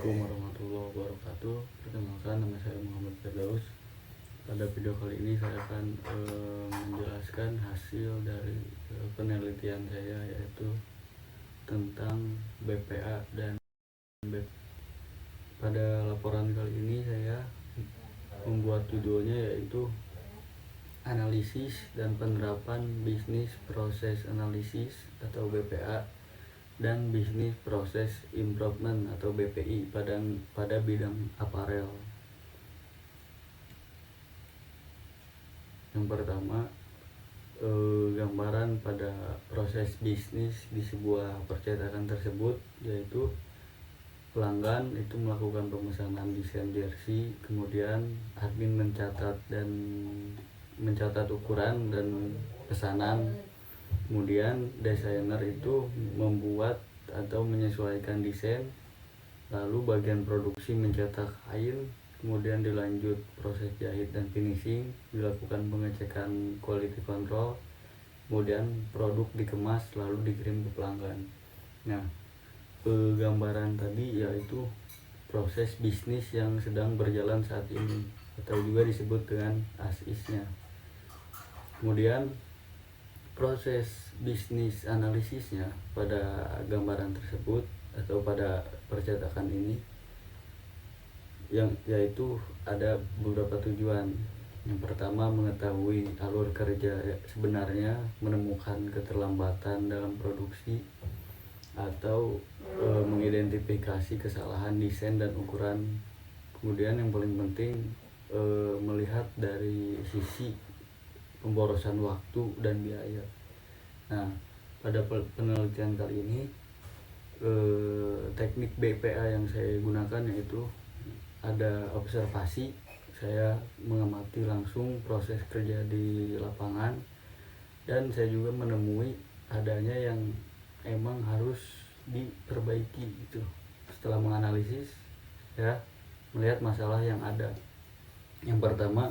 Assalamualaikum warahmatullahi wabarakatuh. Perkenalkan, nama saya Muhammad Firdaus. Pada video kali ini saya akan menjelaskan hasil dari penelitian saya, yaitu tentang BPA dan BP. Pada laporan kali ini saya membuat judulnya yaitu analisis dan penerapan bisnis proses analisis atau BPA dan bisnis proses improvement atau BPI pada bidang aparel. Yang pertama, gambaran pada proses bisnis di sebuah percetakan tersebut, yaitu pelanggan itu melakukan pemesanan desain jersey, kemudian admin mencatat ukuran dan pesanan. Kemudian desainer itu membuat atau menyesuaikan desain, lalu bagian produksi mencetak kain, kemudian dilanjut proses jahit dan finishing, dilakukan pengecekan quality control, kemudian produk dikemas lalu dikirim ke pelanggan. Nah, gambaran tadi yaitu proses bisnis yang sedang berjalan saat ini atau juga disebut dengan as-isnya. Kemudian proses bisnis analisisnya pada gambaran tersebut atau pada percetakan ini yaitu ada beberapa tujuan. Yang pertama, mengetahui alur kerja sebenarnya, menemukan keterlambatan dalam produksi atau mengidentifikasi kesalahan desain dan ukuran. Kemudian yang paling penting, melihat dari sisi pemborosan waktu dan biaya. Nah, pada penelitian kali ini teknik BPA yang saya gunakan yaitu ada observasi. Saya mengamati langsung proses kerja di lapangan, dan saya juga menemui adanya yang emang harus diperbaiki gitu. Setelah menganalisis, ya, melihat masalah yang ada. Yang pertama,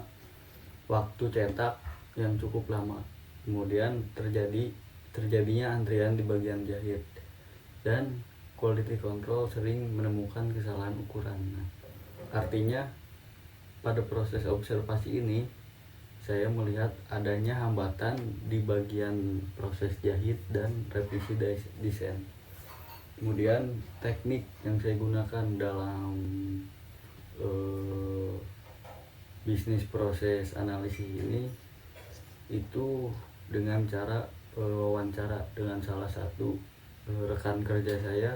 waktu cetak yang cukup lama, kemudian terjadinya antrian di bagian jahit, dan quality control sering menemukan kesalahan ukuran. Nah, artinya pada proses observasi ini saya melihat adanya hambatan di bagian proses jahit dan revisi desain. Kemudian teknik yang saya gunakan dalam bisnis proses analisis ini itu dengan cara wawancara dengan salah satu rekan kerja saya.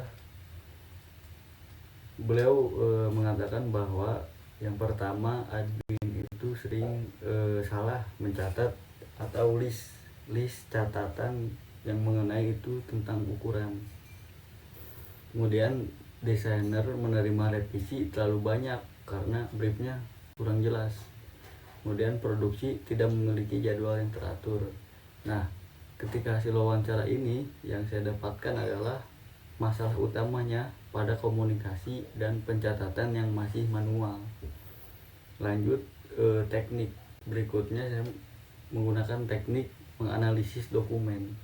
Beliau mengatakan bahwa yang pertama, admin itu sering salah mencatat atau list catatan yang mengenai itu tentang ukuran. Kemudian desainer menerima revisi terlalu banyak karena briefnya kurang jelas. Kemudian produksi tidak memiliki jadwal yang teratur. Nah, ketika hasil wawancara ini yang saya dapatkan adalah masalah utamanya pada komunikasi dan pencatatan yang masih manual. Lanjut, teknik berikutnya saya menggunakan teknik menganalisis dokumen.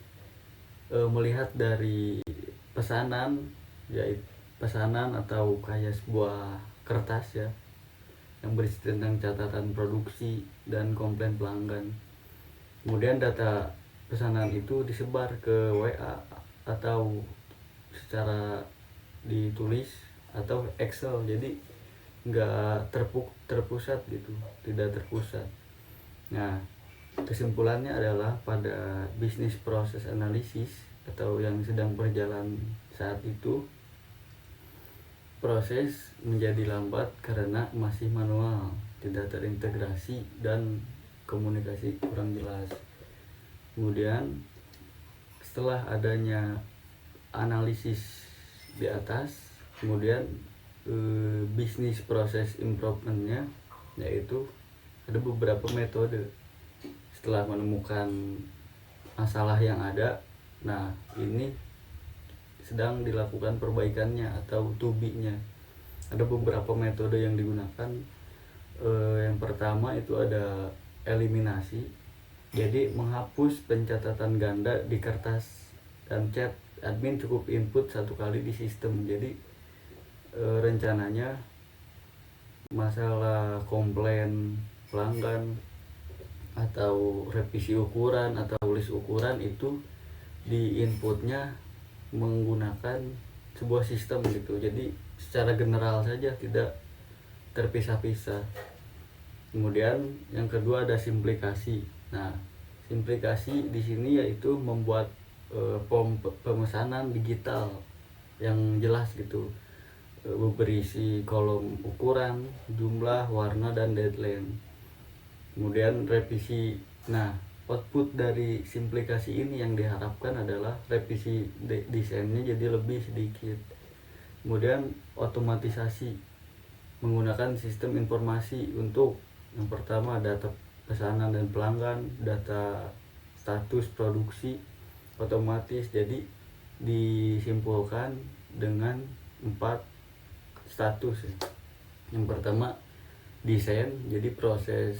Melihat dari pesanan, yaitu pesanan atau kayak sebuah kertas ya, yang berisi tentang catatan produksi dan komplain pelanggan. Kemudian data pesanan itu disebar ke WA atau secara ditulis atau Excel, jadi nggak terpusat gitu, tidak terpusat. Nah, kesimpulannya adalah pada bisnis proses analisis atau yang sedang berjalan saat itu, proses menjadi lambat karena masih manual, tidak terintegrasi, dan komunikasi kurang jelas. Kemudian setelah adanya analisis di atas, kemudian bisnis proses improvementnya yaitu ada beberapa metode. Setelah menemukan masalah yang ada, nah ini sedang dilakukan perbaikannya atau tubinya. Ada beberapa metode yang digunakan. Yang pertama itu ada eliminasi, jadi menghapus pencatatan ganda di kertas dan cat. Admin cukup input satu kali di sistem, jadi rencananya masalah komplain pelanggan atau revisi ukuran atau list ukuran itu di inputnya menggunakan sebuah sistem gitu, jadi secara general saja, tidak terpisah-pisah. Kemudian yang kedua ada simplikasi. Nah, simplikasi di sini yaitu membuat form pemesanan digital yang jelas gitu, berisi kolom ukuran, jumlah, warna, dan deadline. Kemudian revisi. Nah, output dari simplikasi ini yang diharapkan adalah revisi desainnya jadi lebih sedikit. Kemudian otomatisasi menggunakan sistem informasi untuk yang pertama data pesanan dan pelanggan, data status produksi otomatis, jadi disimpulkan dengan 4 status ya. Yang pertama desain, jadi proses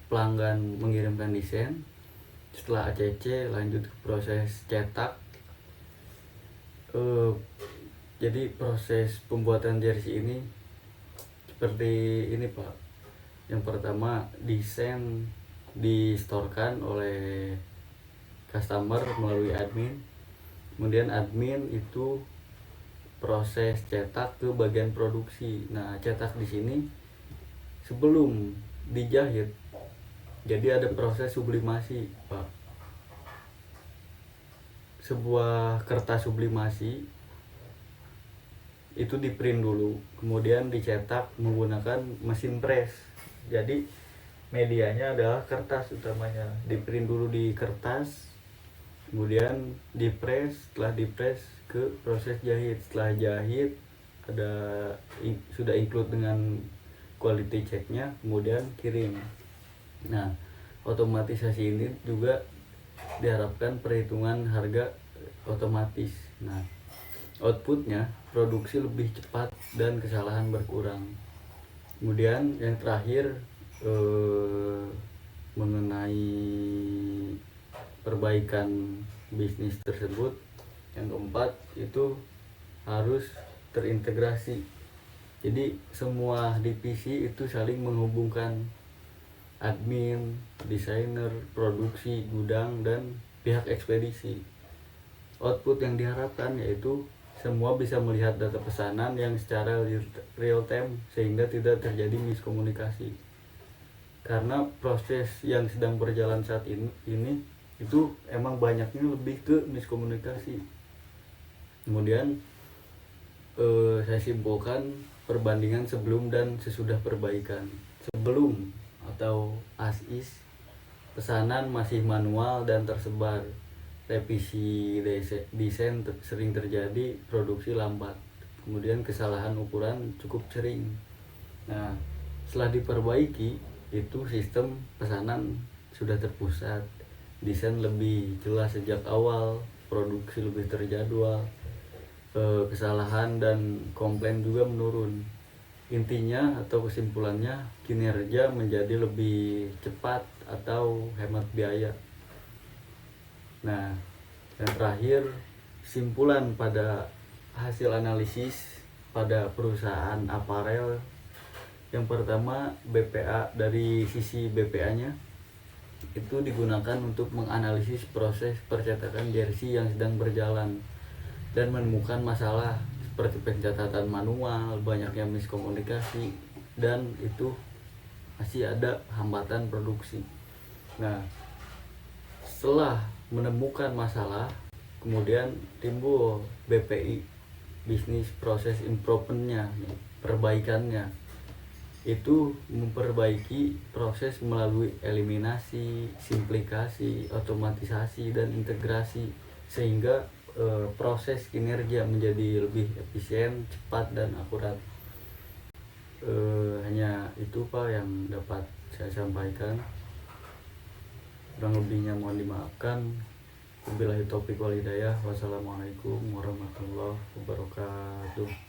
pelanggan mengirimkan desain, setelah ACC lanjut ke proses cetak. Jadi proses pembuatan jersey ini seperti ini Pak. Yang pertama desain distorkan oleh customer melalui admin, kemudian admin itu proses cetak ke bagian produksi. Nah, cetak di sini sebelum dijahit, jadi ada proses sublimasi Pak. Sebuah kertas sublimasi itu di print dulu, kemudian dicetak menggunakan mesin press. Jadi medianya adalah kertas utamanya, di print dulu di kertas, kemudian di press. Setelah di press ke proses jahit. Setelah jahit ada sudah include dengan quality checknya, kemudian kirim. Nah, otomatisasi ini juga diharapkan perhitungan harga otomatis. Nah, outputnya produksi lebih cepat dan kesalahan berkurang. Kemudian yang terakhir mengenai perbaikan bisnis tersebut, yang keempat itu harus terintegrasi. Jadi semua divisi itu saling menghubungkan, admin, desainer, produksi, gudang, dan pihak ekspedisi. Output yang diharapkan yaitu semua bisa melihat data pesanan yang secara real time sehingga tidak terjadi miskomunikasi. Karena proses yang sedang berjalan saat ini itu emang banyaknya lebih ke miskomunikasi. Kemudian saya simpulkan perbandingan sebelum dan sesudah perbaikan. Sebelum atau as is, pesanan masih manual dan tersebar. Revisi desain sering terjadi, produksi lambat. Kemudian kesalahan ukuran cukup sering. Nah, setelah diperbaiki, itu sistem pesanan sudah terpusat, desain lebih jelas sejak awal, produksi lebih terjadwal, kesalahan dan komplain juga menurun. Intinya atau kesimpulannya, kinerja menjadi lebih cepat atau hemat biaya. Nah, yang terakhir, kesimpulan pada hasil analisis pada perusahaan aparel. Yang pertama, BPA, dari sisi BPA-nya itu digunakan untuk menganalisis proses percetakan jersey yang sedang berjalan dan menemukan masalah seperti pencatatan manual, banyaknya miskomunikasi, dan itu masih ada hambatan produksi. Nah, setelah menemukan masalah, kemudian timbul BPI, Business Process Improvement-nya, perbaikannya. Itu memperbaiki proses melalui eliminasi, simplikasi, otomatisasi, dan integrasi sehingga proses kinerja menjadi lebih efisien, cepat, dan akurat. Hanya itu Pak yang dapat saya sampaikan. Kurang lebihnya mohon dimaafkan. Wabillahi taufiq wal hidayah. Wassalamualaikum warahmatullahi wabarakatuh.